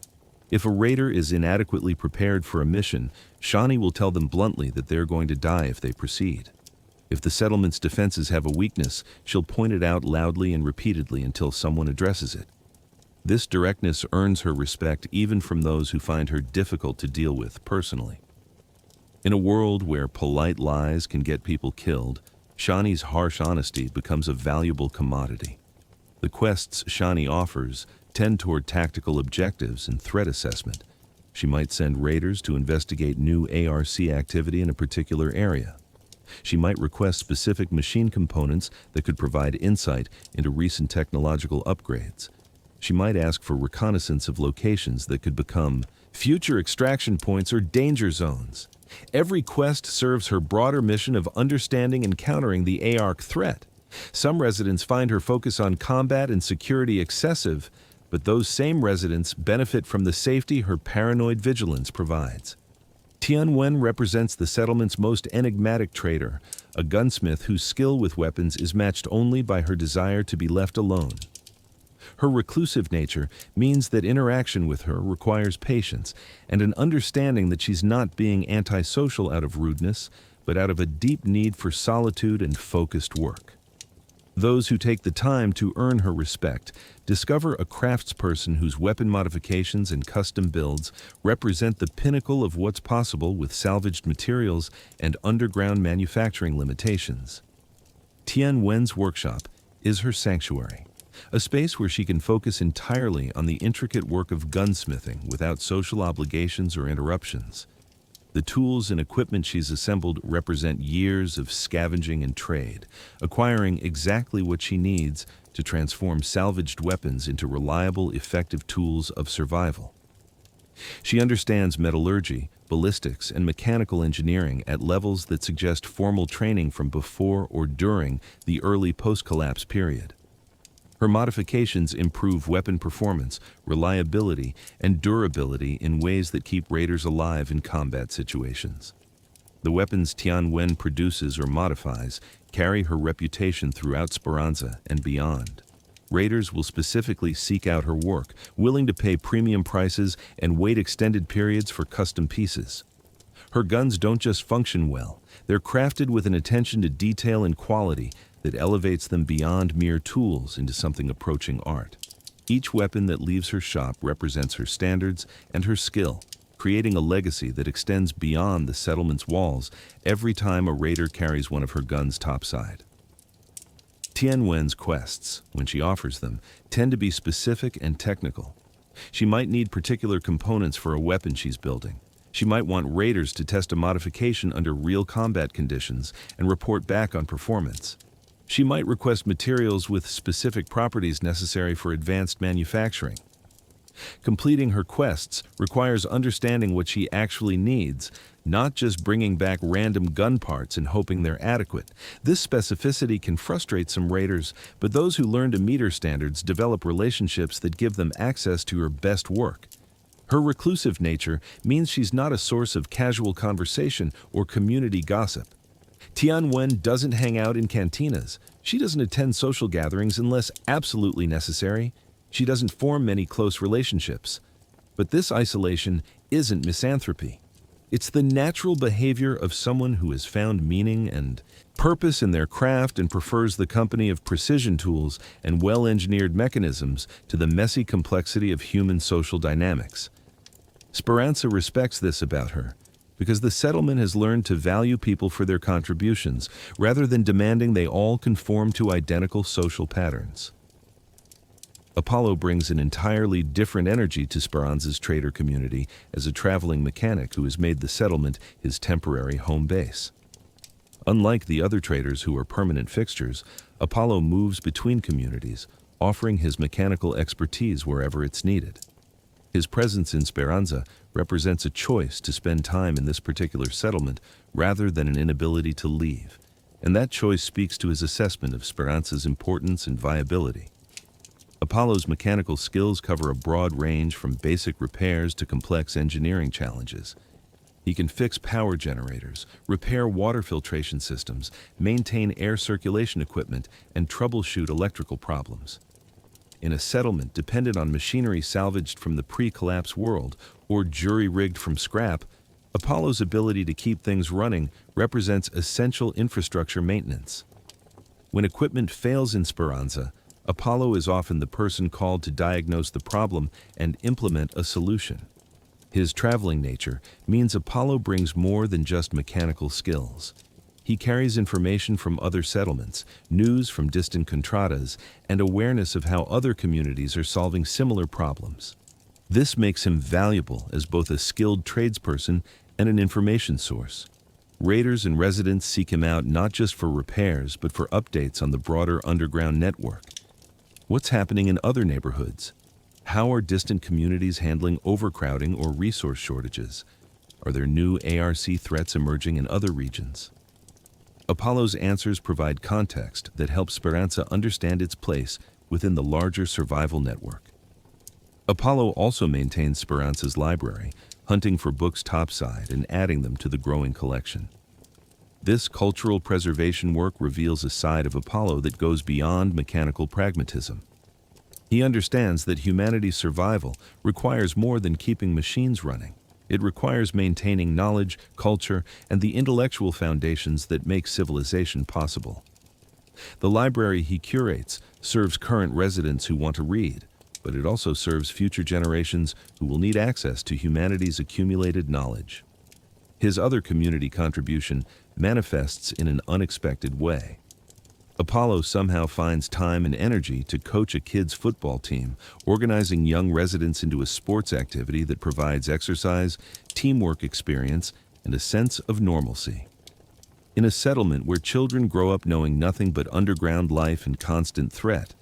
If a raider is inadequately prepared for a mission, Shani will tell them bluntly that they're going to die if they proceed. If the settlement's defenses have a weakness, she'll point it out loudly and repeatedly until someone addresses it. This directness earns her respect even from those who find her difficult to deal with personally. In a world where polite lies can get people killed, Shani's harsh honesty becomes a valuable commodity. The quests Shani offers tend toward tactical objectives and threat assessment. She might send raiders to investigate new ARC activity in a particular area. She might request specific machine components that could provide insight into recent technological upgrades. She might ask for reconnaissance of locations that could become future extraction points or danger zones. Every quest serves her broader mission of understanding and countering the ARC threat. Some residents find her focus on combat and security excessive, but those same residents benefit from the safety her paranoid vigilance provides. Tianwen represents the settlement's most enigmatic trader, a gunsmith whose skill with weapons is matched only by her desire to be left alone. Her reclusive nature means that interaction with her requires patience and an understanding that she's not being antisocial out of rudeness, but out of a deep need for solitude and focused work. Those who take the time to earn her respect discover a craftsperson whose weapon modifications and custom builds represent the pinnacle of what's possible with salvaged materials and underground manufacturing limitations. Tianwen's workshop is her sanctuary, a space where she can focus entirely on the intricate work of gunsmithing without social obligations or interruptions. The tools and equipment she's assembled represent years of scavenging and trade, acquiring exactly what she needs to transform salvaged weapons into reliable, effective tools of survival. She understands metallurgy, ballistics, and mechanical engineering at levels that suggest formal training from before or during the early post-collapse period. Her modifications improve weapon performance, reliability, and durability in ways that keep raiders alive in combat situations. The weapons Tianwen produces or modifies carry her reputation throughout Speranza and beyond. Raiders will specifically seek out her work, willing to pay premium prices and wait extended periods for custom pieces. Her guns don't just function well, they're crafted with an attention to detail and quality that elevates them beyond mere tools into something approaching art. Each weapon that leaves her shop represents her standards and her skill, creating a legacy that extends beyond the settlement's walls every time a raider carries one of her guns topside. Tianwen's quests, when she offers them, tend to be specific and technical. She might need particular components for a weapon she's building. She might want raiders to test a modification under real combat conditions and report back on performance. She might request materials with specific properties necessary for advanced manufacturing. Completing her quests requires understanding what she actually needs, not just bringing back random gun parts and hoping they're adequate. This specificity can frustrate some raiders, but those who learn to meet her standards develop relationships that give them access to her best work. Her reclusive nature means she's not a source of casual conversation or community gossip. Tianwen doesn't hang out in cantinas. She doesn't attend social gatherings unless absolutely necessary. She doesn't form many close relationships. But this isolation isn't misanthropy. It's the natural behavior of someone who has found meaning and purpose in their craft and prefers the company of precision tools and well-engineered mechanisms to the messy complexity of human social dynamics. Speranza respects this about her, because the settlement has learned to value people for their contributions, rather than demanding they all conform to identical social patterns. Apollo brings an entirely different energy to Speranza's trader community as a traveling mechanic who has made the settlement his temporary home base. Unlike the other traders who are permanent fixtures, Apollo moves between communities, offering his mechanical expertise wherever it's needed. His presence in Speranza represents a choice to spend time in this particular settlement rather than an inability to leave, and that choice speaks to his assessment of Speranza's importance and viability. Apollo's mechanical skills cover a broad range from basic repairs to complex engineering challenges. He can fix power generators, repair water filtration systems, maintain air circulation equipment, and troubleshoot electrical problems. In a settlement dependent on machinery salvaged from the pre-collapse world or jury-rigged from scrap, Apollo's ability to keep things running represents essential infrastructure maintenance. When equipment fails in Speranza, Apollo is often the person called to diagnose the problem and implement a solution. His traveling nature means Apollo brings more than just mechanical skills. He carries information from other settlements, news from distant contradas, and awareness of how other communities are solving similar problems. This makes him valuable as both a skilled tradesperson and an information source. Raiders and residents seek him out not just for repairs, but for updates on the broader underground network. What's happening in other neighborhoods? How are distant communities handling overcrowding or resource shortages? Are there new ARC threats emerging in other regions? Apollo's answers provide context that helps Speranza understand its place within the larger survival network. Apollo also maintains Speranza's library, hunting for books topside and adding them to the growing collection. This cultural preservation work reveals a side of Apollo that goes beyond mechanical pragmatism. He understands that humanity's survival requires more than keeping machines running. It requires maintaining knowledge, culture, and the intellectual foundations that make civilization possible. The library he curates serves current residents who want to read, but it also serves future generations who will need access to humanity's accumulated knowledge. His other community contribution manifests in an unexpected way. Apollo somehow finds time and energy to coach a kids' football team, organizing young residents into a sports activity that provides exercise, teamwork experience, and a sense of normalcy. In a settlement where children grow up knowing nothing but underground life and constant threat,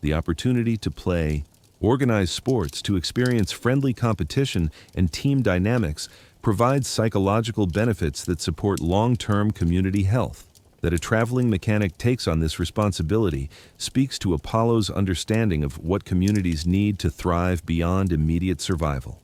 the opportunity to play, organize sports, to experience friendly competition and team dynamics provides psychological benefits that support long-term community health. That a traveling mechanic takes on this responsibility speaks to Apollo's understanding of what communities need to thrive beyond immediate survival.